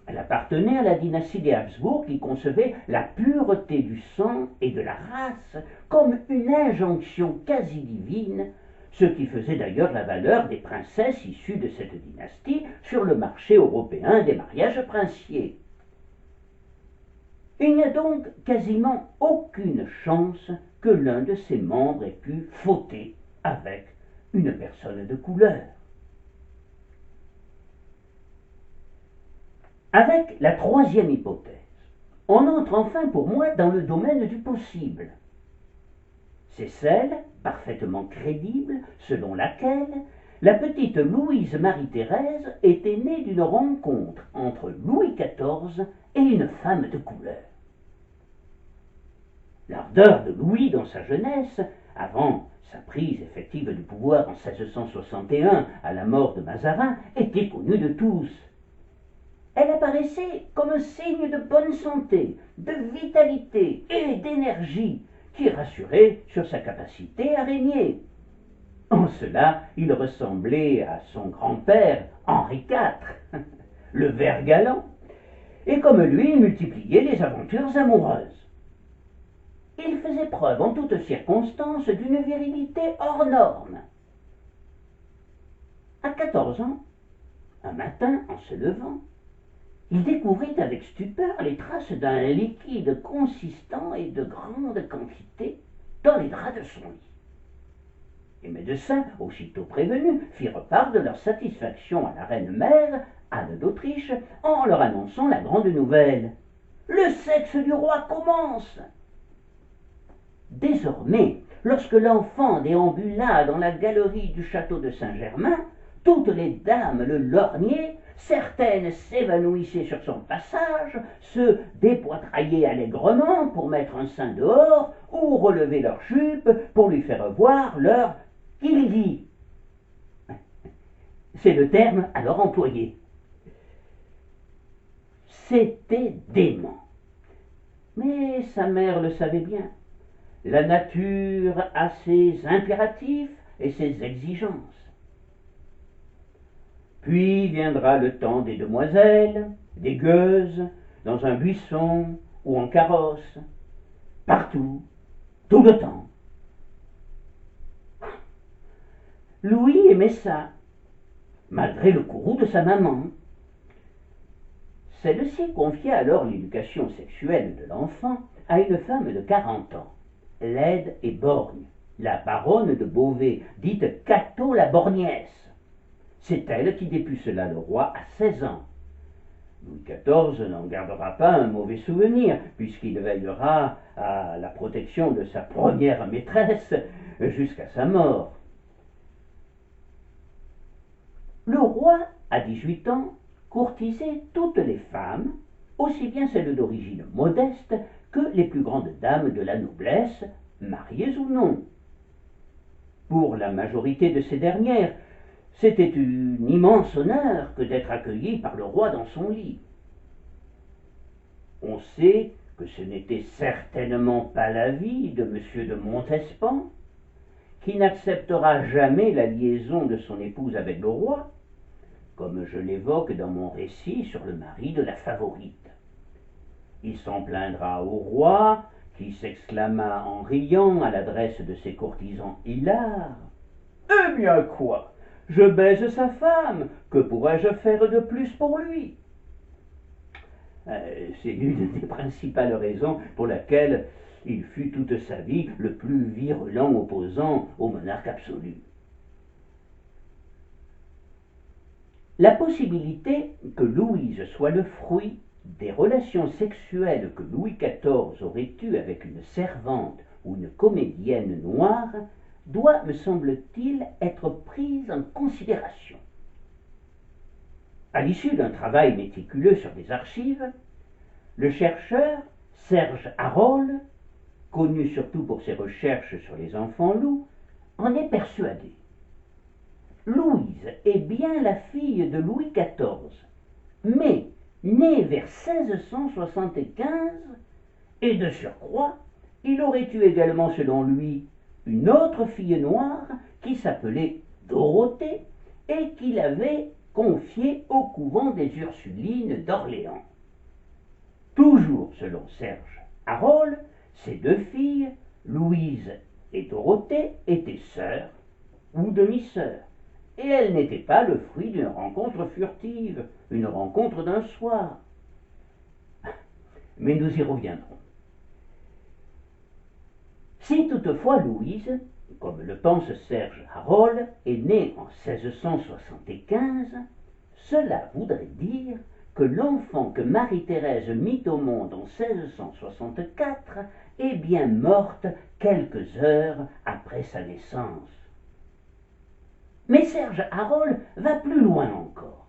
Elle appartenait à la dynastie des Habsbourg qui concevait la pureté du sang et de la race comme une injonction quasi divine, ce qui faisait d'ailleurs la valeur des princesses issues de cette dynastie sur le marché européen des mariages princiers. Il n'y a donc quasiment aucune chance que l'un de ses membres ait pu fauter avec une personne de couleur. Avec la troisième hypothèse, on entre enfin pour moi dans le domaine du possible. C'est celle, parfaitement crédible, selon laquelle la petite Louise Marie-Thérèse était née d'une rencontre entre Louis XIV et une femme de couleur. L'ardeur de Louis dans sa jeunesse, avant sa prise effective du pouvoir en 1661 à la mort de Mazarin, était connue de tous. Elle apparaissait comme un signe de bonne santé, de vitalité et d'énergie qui rassurait sur sa capacité à régner. En cela, il ressemblait à son grand-père, Henri IV, le ver galant, et comme lui, il multipliait les aventures amoureuses. Il faisait preuve en toutes circonstances d'une virilité hors norme. À 14 ans, un matin, en se levant, il découvrit avec stupeur les traces d'un liquide consistant et de grande quantité dans les draps de son lit. Les médecins, aussitôt prévenus, firent part de leur satisfaction à la reine-mère, Anne d'Autriche, en leur annonçant la grande nouvelle. Le sexe du roi commence. Désormais, lorsque l'enfant déambula dans la galerie du château de Saint-Germain, toutes les dames le lorgnaient, certaines s'évanouissaient sur son passage, se dépoitraillaient allègrement pour mettre un sein dehors, ou relever leur jupe pour lui faire voir leur kilidi. C'est le terme alors employé. C'était dément. Mais sa mère le savait bien. La nature a ses impératifs et ses exigences. Puis viendra le temps des demoiselles, des gueuses, dans un buisson ou en carrosse, partout, tout le temps. Louis aimait ça, malgré le courroux de sa maman. Celle-ci confia alors l'éducation sexuelle de l'enfant à une femme de 40 ans, laide et borgne, la baronne de Beauvais, dite Cato la borgnesse. C'est elle qui dépucela le roi à 16 ans. Louis XIV n'en gardera pas un mauvais souvenir, puisqu'il veillera à la protection de sa première maîtresse jusqu'à sa mort. Le roi, à 18 ans, courtisait toutes les femmes, aussi bien celles d'origine modeste que les plus grandes dames de la noblesse, mariées ou non. Pour la majorité de ces dernières, c'était un immense honneur que d'être accueillie par le roi dans son lit. On sait que ce n'était certainement pas l'avis de M. de Montespan, qui n'acceptera jamais la liaison de son épouse avec le roi, comme je l'évoque dans mon récit sur le mari de la favorite. Il s'en plaindra au roi, qui s'exclama en riant à l'adresse de ses courtisans hilars. « Eh bien quoi? Je baise sa femme, que pourrais-je faire de plus pour lui ?» C'est l'une des principales raisons pour laquelle il fut toute sa vie le plus virulent opposant au monarque absolu. La possibilité que Louise soit le fruit des relations sexuelles que Louis XIV aurait eues avec une servante ou une comédienne noire doit, me semble-t-il, être prise en considération. À l'issue d'un travail méticuleux sur des archives, le chercheur Serge Harold, connu surtout pour ses recherches sur les enfants loups, en est persuadé. Louise est bien la fille de Louis XIV, mais née vers 1675, et de surcroît, il aurait eu également, selon lui, une autre fille noire qui s'appelait Dorothée et qu'il avait confiée au couvent des Ursulines d'Orléans. Toujours selon Serge Harold, ces deux filles, Louise et Dorothée, étaient sœurs ou demi-sœurs, et elles n'étaient pas le fruit d'une rencontre furtive, une rencontre d'un soir. Mais nous y reviendrons. Si toutefois Louise, comme le pense Serge Harold, est née en 1675, cela voudrait dire que l'enfant que Marie-Thérèse mit au monde en 1664 est bien morte quelques heures après sa naissance. Mais Serge Harold va plus loin encore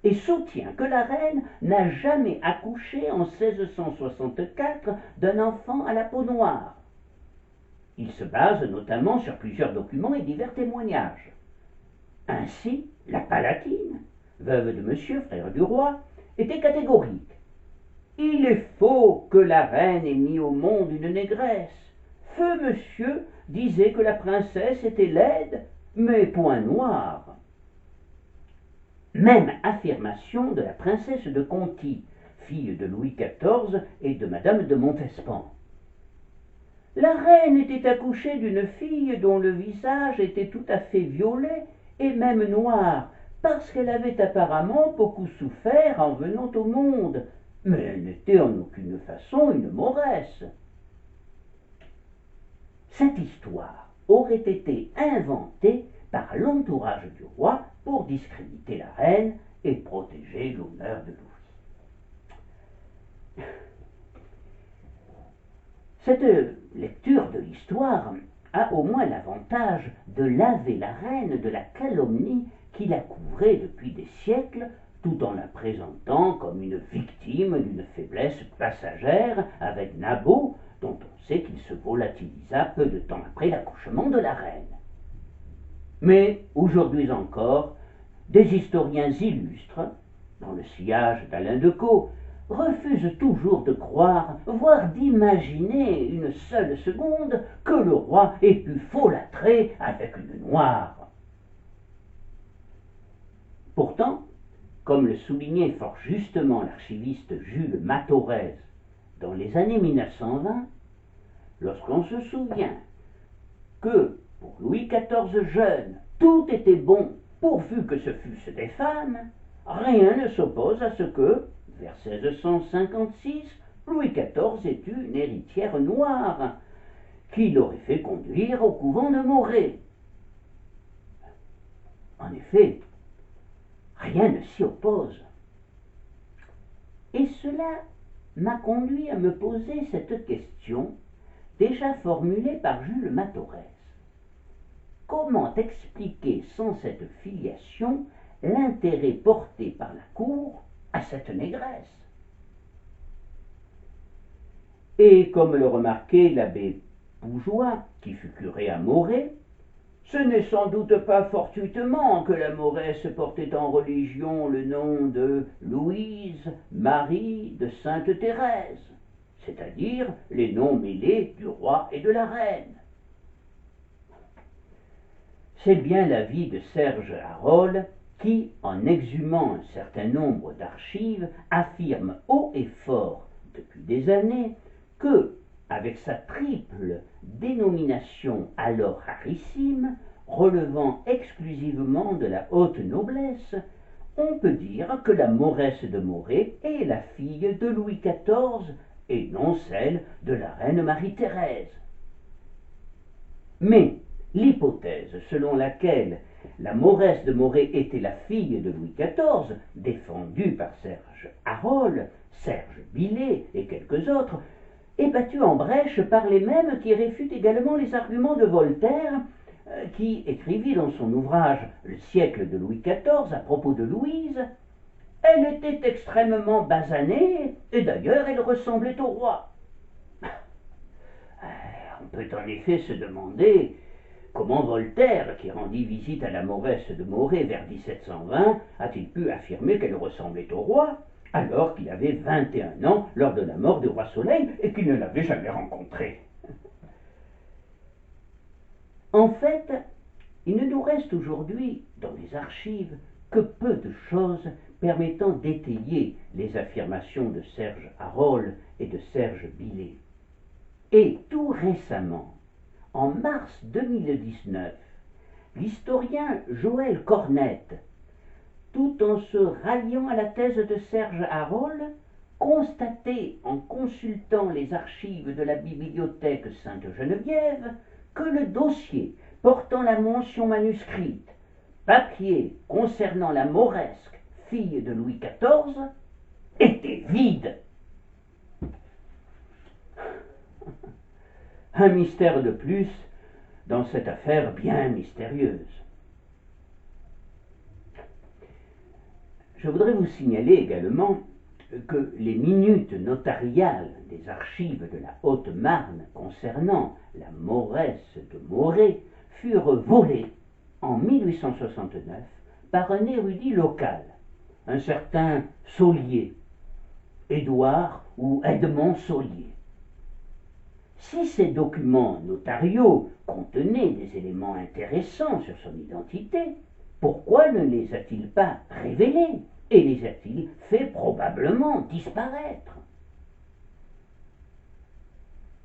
et soutient que la reine n'a jamais accouché en 1664 d'un enfant à la peau noire. Il se base notamment sur plusieurs documents et divers témoignages. Ainsi, la Palatine, veuve de Monsieur, frère du roi, était catégorique. Il est faux que la reine ait mis au monde une négresse. Feu monsieur disait que la princesse était laide, mais point noire. Même affirmation de la princesse de Conti, fille de Louis XIV et de madame de Montespan. La reine était accouchée d'une fille dont le visage était tout à fait violet et même noir, parce qu'elle avait apparemment beaucoup souffert en venant au monde, mais elle n'était en aucune façon une mauresse. Cette histoire aurait été inventée par l'entourage du roi pour discréditer la reine et protéger l'honneur de Louis. Cette lecture de l'histoire a au moins l'avantage de laver la reine de la calomnie qui la couvrait depuis des siècles, tout en la présentant comme une victime d'une faiblesse passagère avec Naboth, dont on sait qu'il se volatilisa peu de temps après l'accouchement de la reine. Mais aujourd'hui encore, des historiens illustres, dans le sillage d'Alain Decaux, refusent toujours de croire, voire d'imaginer une seule seconde, que le roi ait pu folâtrer avec une noire. Pourtant, comme le soulignait fort justement l'archiviste Jules Mathorez dans les années 1920, lorsqu'on se souvient que pour Louis XIV jeune, tout était bon pourvu que ce fussent des femmes, rien ne s'oppose à ce que, vers 1656, Louis XIV ait eu une héritière noire, qui l'aurait fait conduire au couvent de Morée. En effet, rien ne s'y oppose. Et cela m'a conduit à me poser cette question, déjà formulée par Jules Mathorez. Comment expliquer sans cette filiation l'intérêt porté par la cour à cette négresse? Et comme le remarquait l'abbé Poujoie, qui fut curé à Morée, ce n'est sans doute pas fortuitement que la mauresse portait en religion le nom de Louise Marie de Sainte Thérèse, c'est-à-dire les noms mêlés du roi et de la reine. C'est bien l'avis de Serge Harold qui, en exhumant un certain nombre d'archives, affirme haut et fort depuis des années que, avec sa triple dénomination alors rarissime, relevant exclusivement de la haute noblesse, on peut dire que la mauresse de Morée est la fille de Louis XIV et non celle de la reine Marie-Thérèse. Mais l'hypothèse selon laquelle la mauresse de Morée était la fille de Louis XIV, défendue par Serge Harold, Serge Billet et quelques autres, est battue en brèche par les mêmes qui réfutent également les arguments de Voltaire, qui écrivit dans son ouvrage Le siècle de Louis XIV à propos de Louise: elle était extrêmement basanée, et d'ailleurs elle ressemblait au roi. On peut en effet se demander comment Voltaire, qui rendit visite à la mauresse de Morée vers 1720, a-t-il pu affirmer qu'elle ressemblait au roi, alors qu'il avait 21 ans lors de la mort du roi Soleil et qu'il ne l'avait jamais rencontré. En fait, il ne nous reste aujourd'hui, dans les archives, que peu de choses permettant d'étayer les affirmations de Serge Harold et de Serge Billet. Et tout récemment, en mars 2019, l'historien Joël Cornette, tout en se ralliant à la thèse de Serge Harold, constatait en consultant les archives de la bibliothèque Sainte-Geneviève que le dossier portant la mention manuscrite « Papier concernant la mauresque, fille de Louis XIV » était vide. Un mystère de plus dans cette affaire bien mystérieuse. Je voudrais vous signaler également que les minutes notariales des archives de la Haute-Marne concernant la mauresse de Morée furent volées en 1869 par un érudit local, un certain Saulier, Édouard ou Edmond Saulier. Si ces documents notariaux contenaient des éléments intéressants sur son identité, pourquoi ne les a-t-il pas révélés et les a-t-il fait probablement disparaître?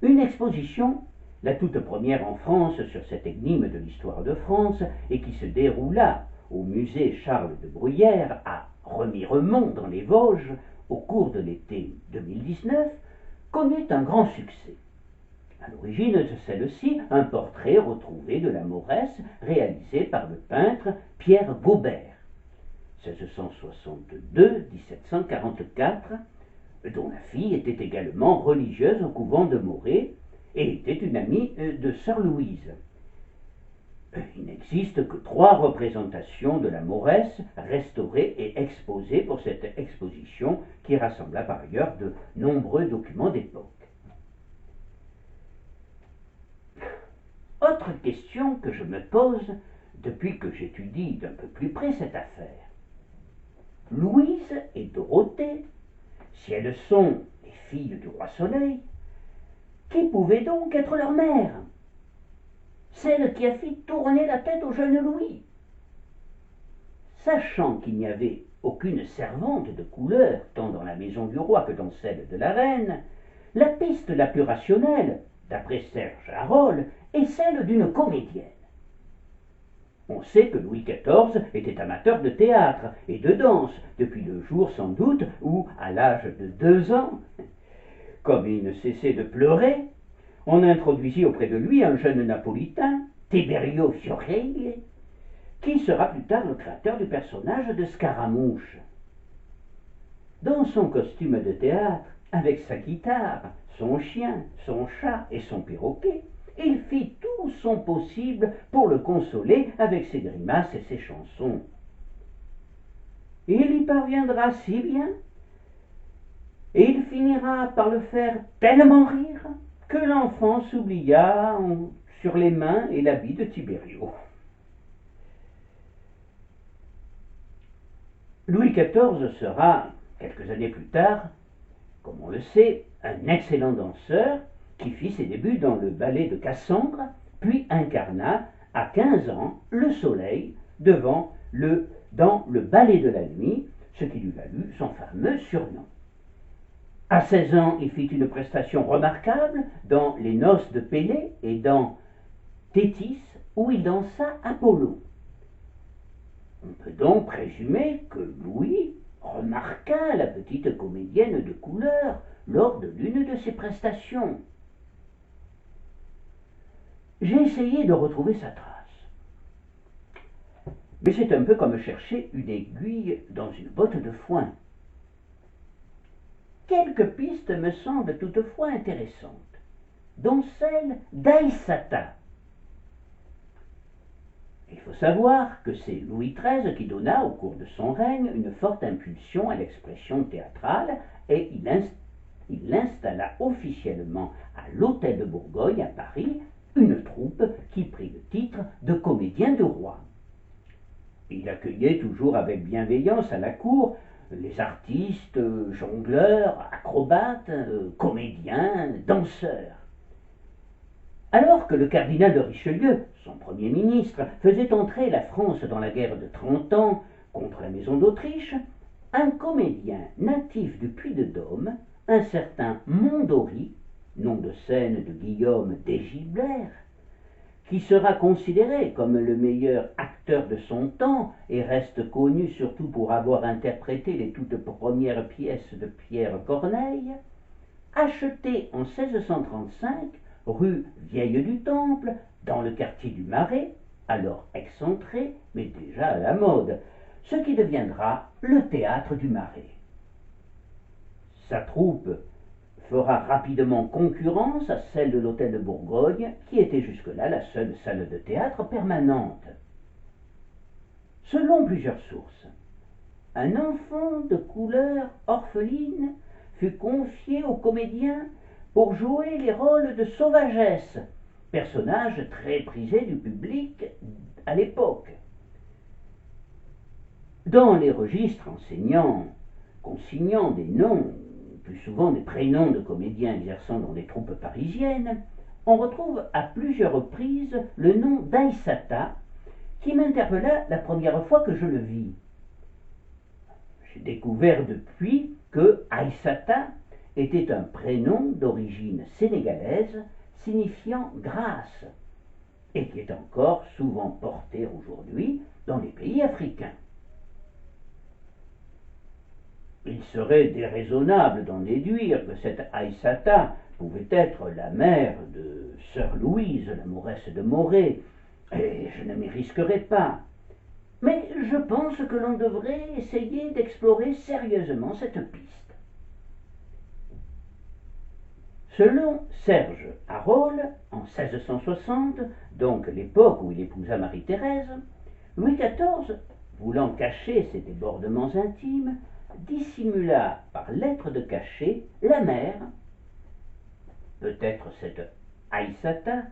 Une exposition, la toute première en France sur cette énigme de l'histoire de France, et qui se déroula au musée Charles de Bruyères à Remiremont dans les Vosges au cours de l'été 2019, connut un grand succès. À l'origine de celle-ci, un portrait retrouvé de la Mauresse réalisé par le peintre Pierre Gaubert, 1662-1744, dont la fille était également religieuse au couvent de Morée et était une amie de sœur Louise. Il n'existe que 3 représentations de la Mauresse restaurées et exposées pour cette exposition qui rassembla par ailleurs de nombreux documents d'époque. Autre question que je me pose depuis que j'étudie d'un peu plus près cette affaire. Louise et Dorothée, si elles sont les filles du roi Soleil, qui pouvait donc être leur mère? Celle qui a fait tourner la tête au jeune Louis. Sachant qu'il n'y avait aucune servante de couleur tant dans la maison du roi que dans celle de la reine, la piste la plus rationnelle, d'après Serge Harold, est celle d'une comédienne. On sait que Louis XIV était amateur de théâtre et de danse, depuis le jour sans doute où, à l'âge de 2 ans, comme il ne cessait de pleurer, on introduisit auprès de lui un jeune napolitain, Tiberio Fiorelli, qui sera plus tard le créateur du personnage de Scaramouche. Dans son costume de théâtre, avec sa guitare, son chien, son chat et son perroquet, il fit tout son possible pour le consoler avec ses grimaces et ses chansons. Il y parviendra si bien, et il finira par le faire tellement rire, que l'enfant s'oublia sur les mains et l'habit de Tiberio. Louis XIV sera, quelques années plus tard, comme on le sait, un excellent danseur qui fit ses débuts dans le ballet de Cassandre, puis incarna à 15 ans le Soleil dans le ballet de la nuit, ce qui lui valut son fameux surnom. À 16 ans, il fit une prestation remarquable dans Les Noces de Pélée et dans Thétis, où il dansa Apollo. On peut donc présumer que Louis remarqua la petite comédienne de couleur lors de l'une de ses prestations. J'ai essayé de retrouver sa trace. Mais c'est un peu comme chercher une aiguille dans une botte de foin. Quelques pistes me semblent toutefois intéressantes, dont celle d'Aïssata. Il faut savoir que c'est Louis XIII qui donna au cours de son règne une forte impulsion à l'expression théâtrale et il installa officiellement à l'Hôtel de Bourgogne à Paris une troupe qui prit le titre de Comédien du Roi. Il accueillait toujours avec bienveillance à la cour les artistes, jongleurs, acrobates, comédiens, danseurs. Alors que le cardinal de Richelieu, son premier ministre, faisait entrer la France dans la guerre de 30 ans contre la maison d'Autriche, un comédien natif du Puy-de-Dôme, un certain Mondori, nom de scène de Guillaume Desgilbert, qui sera considéré comme le meilleur acteur de son temps et reste connu surtout pour avoir interprété les toutes premières pièces de Pierre Corneille, acheté en 1635 rue Vieille du Temple, dans le quartier du Marais, alors excentré, mais déjà à la mode, ce qui deviendra le théâtre du Marais. Sa troupe fera rapidement concurrence à celle de l'Hôtel de Bourgogne, qui était jusque-là la seule salle de théâtre permanente. Selon plusieurs sources, un enfant de couleur orpheline fut confié aux comédiens pour jouer les rôles de Sauvagesse, personnage très prisé du public à l'époque. Dans les registres consignant des noms, plus souvent des prénoms de comédiens exerçant dans des troupes parisiennes, on retrouve à plusieurs reprises le nom d'Aïssata, qui m'interpella la première fois que je le vis. J'ai découvert depuis que Aïssata était un prénom d'origine sénégalaise signifiant grâce, et qui est encore souvent porté aujourd'hui dans les pays africains. Il serait déraisonnable d'en déduire que cette Aïssata pouvait être la mère de sœur Louise, la mauresse de Morée, et je ne m'y risquerai pas. Mais je pense que l'on devrait essayer d'explorer sérieusement cette piste. Selon Serge Harold, en 1660, donc l'époque où il épousa Marie-Thérèse, Louis XIV, voulant cacher ses débordements intimes, dissimula par lettre de cachet la mère, peut-être cette Aïssata,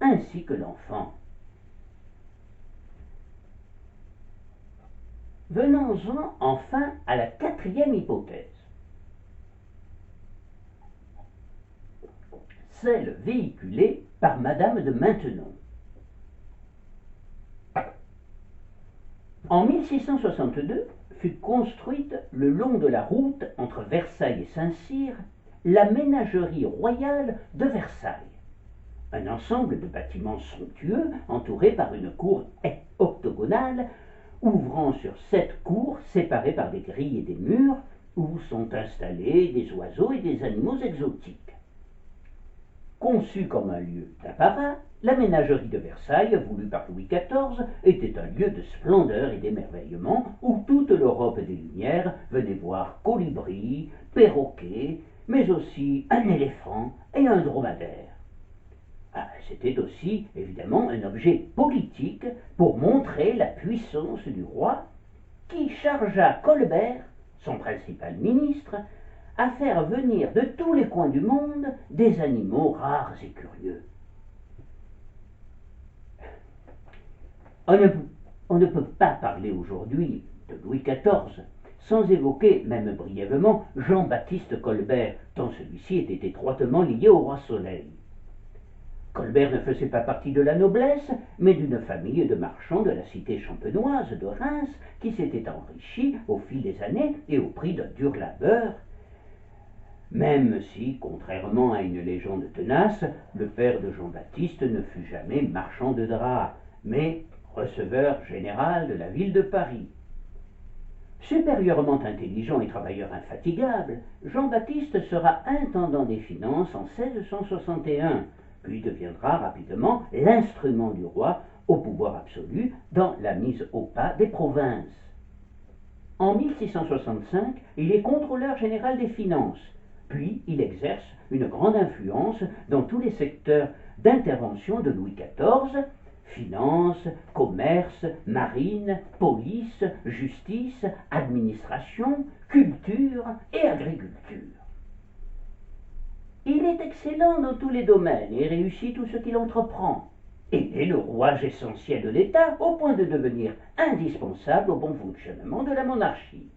ainsi que l'enfant. Venons-en enfin à la quatrième hypothèse, celle véhiculée par Madame de Maintenon. En 1662 fut construite le long de la route entre Versailles et Saint-Cyr la ménagerie royale de Versailles, un ensemble de bâtiments somptueux entourés par une cour octogonale ouvrant sur 7 cours séparées par des grilles et des murs où sont installés des oiseaux et des animaux exotiques. Conçue comme un lieu d'apparat, la ménagerie de Versailles, voulue par Louis XIV, était un lieu de splendeur et d'émerveillement où toute l'Europe des Lumières venait voir colibris, perroquets, mais aussi un éléphant et un dromadaire. C'était aussi, évidemment, un objet politique pour montrer la puissance du roi, qui chargea Colbert, son principal ministre, à faire venir de tous les coins du monde des animaux rares et curieux. On ne peut pas parler aujourd'hui de Louis XIV sans évoquer, même brièvement, Jean-Baptiste Colbert, tant celui-ci était étroitement lié au roi Soleil. Colbert ne faisait pas partie de la noblesse, mais d'une famille de marchands de la cité champenoise de Reims qui s'était enrichie au fil des années et au prix d'un dur labeur, même si, contrairement à une légende tenace, le père de Jean-Baptiste ne fut jamais marchand de draps, mais receveur général de la ville de Paris. Supérieurement intelligent et travailleur infatigable, Jean-Baptiste sera intendant des finances en 1661, puis deviendra rapidement l'instrument du roi au pouvoir absolu dans la mise au pas des provinces. En 1665, il est contrôleur général des finances, puis il exerce une grande influence dans tous les secteurs d'intervention de Louis XIV, finances, commerce, marine, police, justice, administration, culture et agriculture. Il est excellent dans tous les domaines et réussit tout ce qu'il entreprend. Il est le rouage essentiel de l'État au point de devenir indispensable au bon fonctionnement de la monarchie.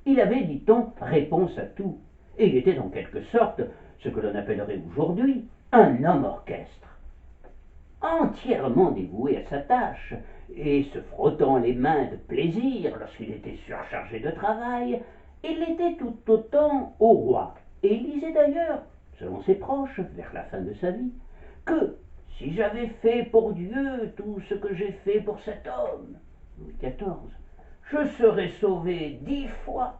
Il avait, dit-on, réponse à tout, et il était en quelque sorte ce que l'on appellerait aujourd'hui un homme orchestre. Entièrement dévoué à sa tâche, et se frottant les mains de plaisir lorsqu'il était surchargé de travail, il était tout autant au roi. Et il disait d'ailleurs, selon ses proches, vers la fin de sa vie, que si j'avais fait pour Dieu tout ce que j'ai fait pour cet homme, Louis XIV, je serais sauvé 10 fois.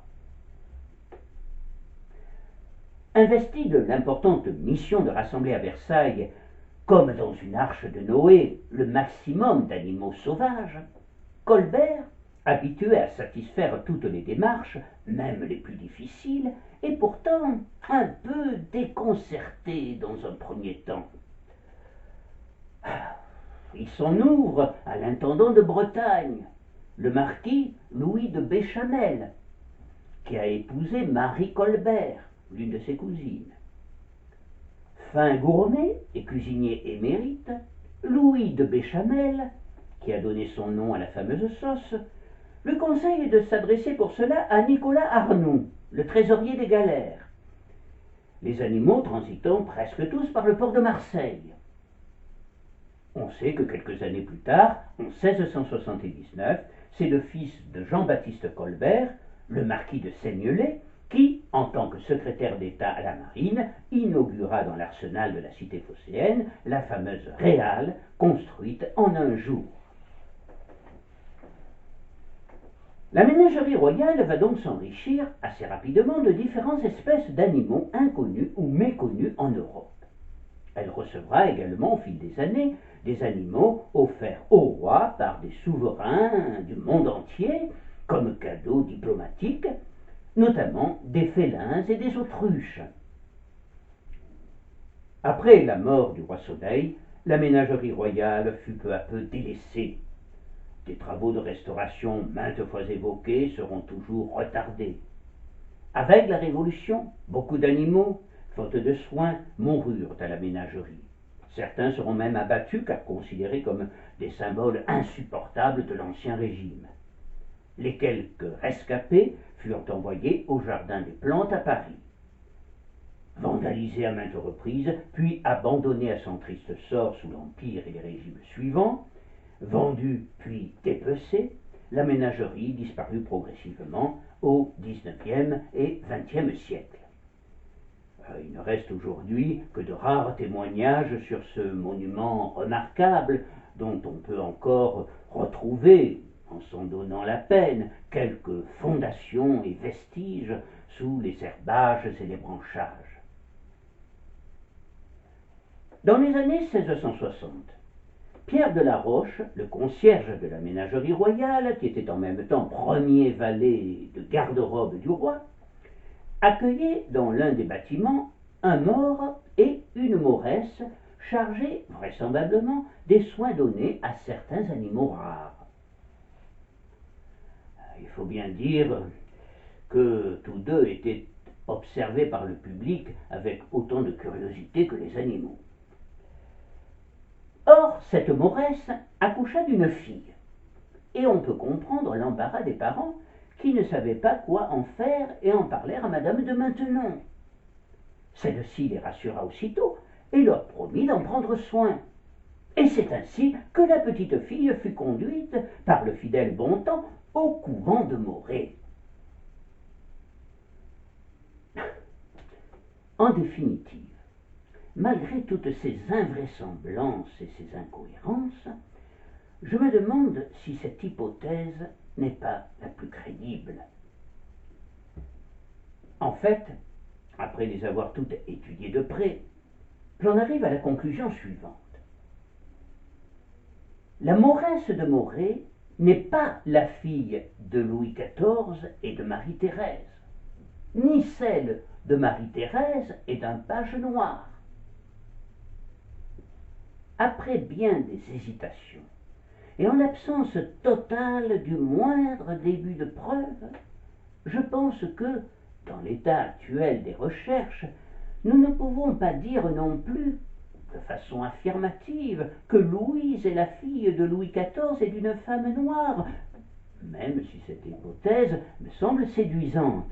Investi de l'importante mission de rassembler à Versailles, comme dans une arche de Noé, le maximum d'animaux sauvages, Colbert, habitué à satisfaire toutes les démarches, même les plus difficiles, et pourtant un peu déconcerté dans un premier temps. Il s'en ouvre à l'intendant de Bretagne, le marquis Louis de Béchamel, qui a épousé Marie Colbert, l'une de ses cousines. Fin gourmet et cuisinier émérite, Louis de Béchamel, qui a donné son nom à la fameuse sauce, lui conseille de s'adresser pour cela à Nicolas Arnoux, le trésorier des galères, les animaux transitant presque tous par le port de Marseille. On sait que quelques années plus tard, en 1679, c'est le fils de Jean-Baptiste Colbert, le marquis de Seignelay, qui, en tant que secrétaire d'État à la marine, inaugura dans l'arsenal de la cité phocéenne la fameuse Réale, construite en un jour. La ménagerie royale va donc s'enrichir assez rapidement de différentes espèces d'animaux inconnus ou méconnus en Europe. Elle recevra également au fil des années des animaux offerts au roi par des souverains du monde entier comme cadeaux diplomatiques, notamment des félins et des autruches. Après la mort du roi Soleil, la ménagerie royale fut peu à peu délaissée. Des travaux de restauration maintes fois évoqués seront toujours retardés. Avec la Révolution, beaucoup d'animaux, faute de soins, moururent à la ménagerie. Certains seront même abattus car considérés comme des symboles insupportables de l'Ancien Régime. Les quelques rescapés furent envoyés au Jardin des Plantes à Paris. Vandalisés à maintes reprises, puis abandonnés à son triste sort sous l'Empire et les régimes suivants, vendus puis dépecés, la ménagerie disparut progressivement au XIXe et XXe siècle. Il ne reste aujourd'hui que de rares témoignages sur ce monument remarquable dont on peut encore retrouver, en s'en donnant la peine, quelques fondations et vestiges sous les herbages et les branchages. Dans les années 1660, Pierre de la Roche, le concierge de la ménagerie royale, qui était en même temps premier valet de garde-robe du roi, accueillait dans l'un des bâtiments un mort et une mauresse chargés, vraisemblablement, des soins donnés à certains animaux rares. Il faut bien dire que tous deux étaient observés par le public avec autant de curiosité que les animaux. Or, cette mauresse accoucha d'une fille, et on peut comprendre l'embarras des parents qui ne savaient pas quoi en faire et en parlèrent à Madame de Maintenon. Celle-ci les rassura aussitôt et leur promit d'en prendre soin. Et c'est ainsi que la petite fille fut conduite par le fidèle Bontemps au couvent de Morée. En définitive, malgré toutes ces invraisemblances et ces incohérences, je me demande si cette hypothèse n'est pas la plus crédible. En fait, après les avoir toutes étudiées de près, j'en arrive à la conclusion suivante. La mauresse de Morée n'est pas la fille de Louis XIV et de Marie-Thérèse, ni celle de Marie-Thérèse et d'un page noir. Après bien des hésitations, et en l'absence totale du moindre début de preuve, je pense que, dans l'état actuel des recherches, nous ne pouvons pas dire non plus, de façon affirmative, que Louise est la fille de Louis XIV et d'une femme noire, même si cette hypothèse me semble séduisante.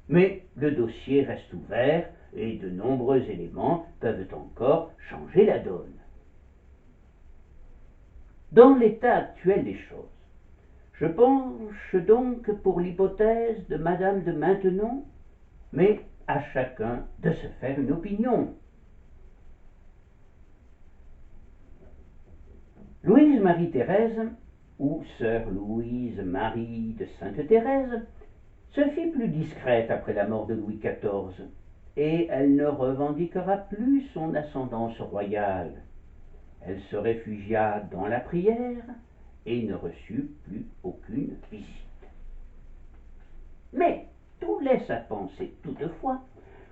Mais le dossier reste ouvert et de nombreux éléments peuvent encore changer la donne. Dans l'état actuel des choses, je penche donc pour l'hypothèse de Madame de Maintenon, mais à chacun de se faire une opinion. Louise Marie-Thérèse, ou sœur Louise Marie de Sainte-Thérèse, se fit plus discrète après la mort de Louis XIV, et elle ne revendiquera plus son ascendance royale. Elle se réfugia dans la prière et ne reçut plus aucune visite. Mais tout laisse à penser toutefois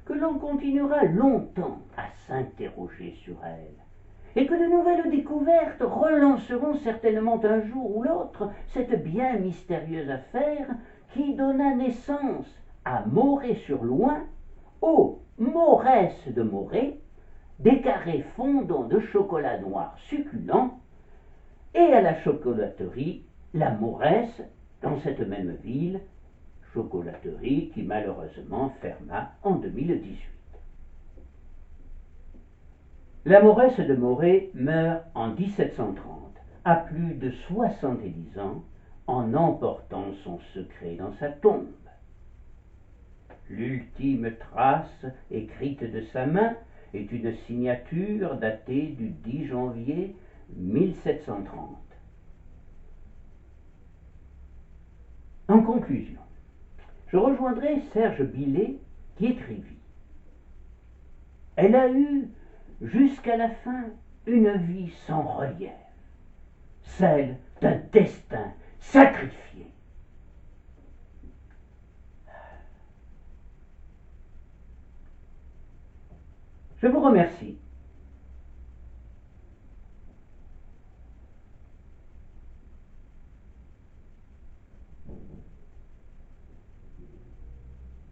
que l'on continuera longtemps à s'interroger sur elle, et que de nouvelles découvertes relanceront certainement un jour ou l'autre cette bien mystérieuse affaire qui donna naissance à Morée-sur-Loing, aux Mauresses de Morée, des carrés fondants de chocolat noir succulent, et à la chocolaterie la Mauresse, dans cette même ville, chocolaterie qui malheureusement ferma en 2018. La Mauresse de Morée meurt en 1730, à plus de 70 ans, en emportant son secret dans sa tombe. L'ultime trace écrite de sa main est une signature datée du 10 janvier 1730. En conclusion, je rejoindrai Serge Billet qui écrivit: Elle a eu jusqu'à la fin une vie sans relief, celle d'un destin sacrifié. Je vous remercie.